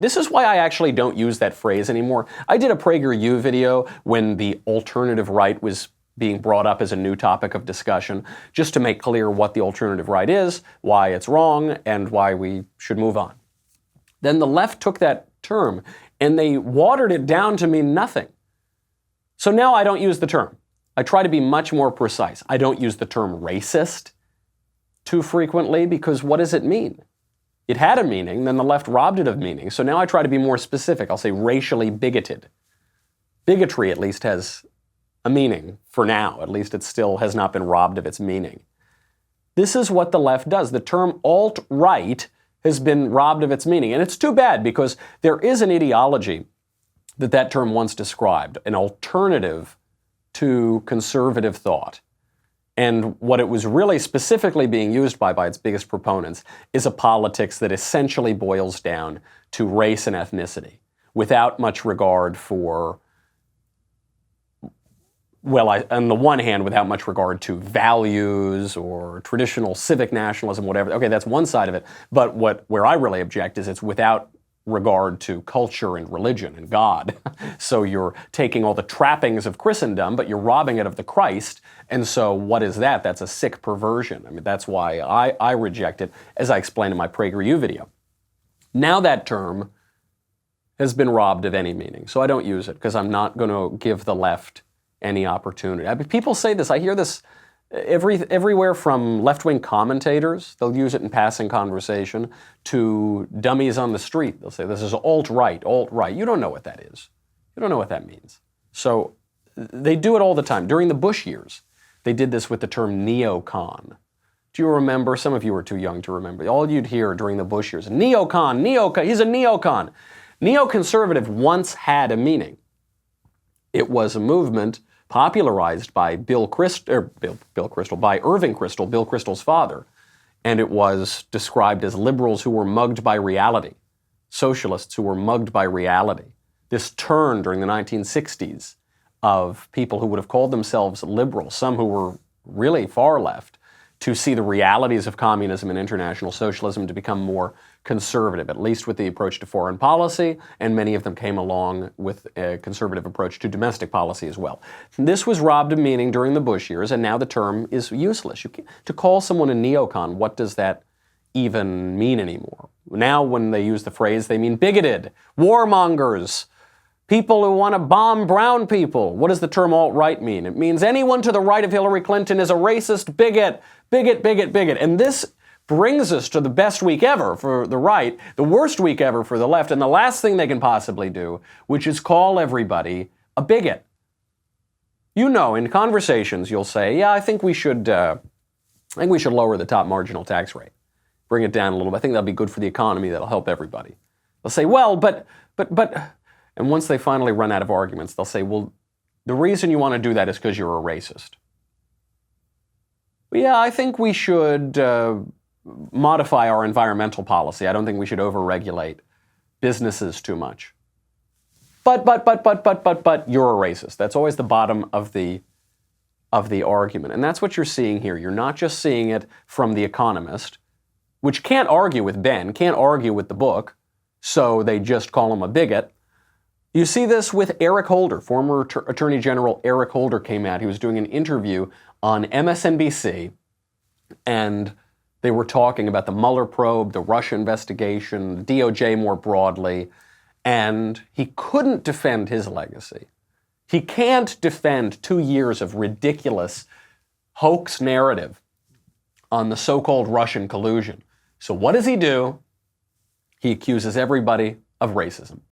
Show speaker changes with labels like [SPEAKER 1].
[SPEAKER 1] This is why I actually don't use that phrase anymore. I did a PragerU video when the alternative right was being brought up as a new topic of discussion, just to make clear what the alternative right is, why it's wrong, and why we should move on. Then the left took that term and they watered it down to mean nothing. So now I don't use the term. I try to be much more precise. I don't use the term racist too frequently because what does it mean? It had a meaning, then the left robbed it of meaning. So now I try to be more specific. I'll say racially bigoted. Bigotry at least has a meaning for now. At least it still has not been robbed of its meaning. This is what the left does. The term alt-right has been robbed of its meaning. And it's too bad because there is an ideology that term once described, an alternative to conservative thought. And what it was really specifically being used by its biggest proponents is a politics that essentially boils down to race and ethnicity, without much regard for, well, on the one hand, without much regard to values or traditional civic nationalism, whatever. Okay, that's one side of it. But where I really object is it's without regard to culture and religion and God. So you're taking all the trappings of Christendom, but you're robbing it of the Christ. And so what is that? That's a sick perversion. I mean, that's why I reject it, as I explained in my PragerU video. Now that term has been robbed of any meaning. So I don't use it because I'm not going to give the left any opportunity. I mean, people say this. I hear this everywhere from left-wing commentators. They'll use it in passing conversation to dummies on the street. They'll say, this is alt-right, alt-right. You don't know what that is. You don't know what that means. So they do it all the time. During the Bush years, they did this with the term neocon. Do you remember? Some of you are too young to remember. All you'd hear during the Bush years, neocon, neocon, he's a neocon. Neoconservative once had a meaning. It was a movement popularized by Irving Kristol, Bill Kristol's father. And it was described as liberals who were mugged by reality, socialists who were mugged by reality. This turn during the 1960s of people who would have called themselves liberals, some who were really far left, to see the realities of communism and international socialism to become more conservative, at least with the approach to foreign policy, and many of them came along with a conservative approach to domestic policy as well. This was robbed of meaning during the Bush years, and now the term is useless. To call someone a neocon, what does that even mean anymore? Now when they use the phrase, they mean bigoted, warmongers, people who want to bomb brown people. What does the term alt-right mean? It means anyone to the right of Hillary Clinton is a racist bigot, bigot, bigot, bigot. And this brings us to the best week ever for the right, the worst week ever for the left, and the last thing they can possibly do, which is call everybody a bigot. You know, in conversations, you'll say, yeah, I think we should lower the top marginal tax rate. Bring it down a little bit. I think that'll be good for the economy. That'll help everybody. They'll say, well, but, and once they finally run out of arguments, they'll say, well, the reason you want to do that is because you're a racist. Well, yeah, I think we should modify our environmental policy. I don't think we should overregulate businesses too much. But, you're a racist. That's always the bottom of the argument. And that's what you're seeing here. You're not just seeing it from The Economist, which can't argue with Ben, can't argue with the book, so they just call him a bigot. You see this with Eric Holder, former Attorney General Eric Holder came out. He was doing an interview on MSNBC, and they were talking about the Mueller probe, the Russia investigation, the DOJ more broadly, and he couldn't defend his legacy. He can't defend 2 years of ridiculous hoax narrative on the so-called Russian collusion. So what does he do? He accuses everybody of racism.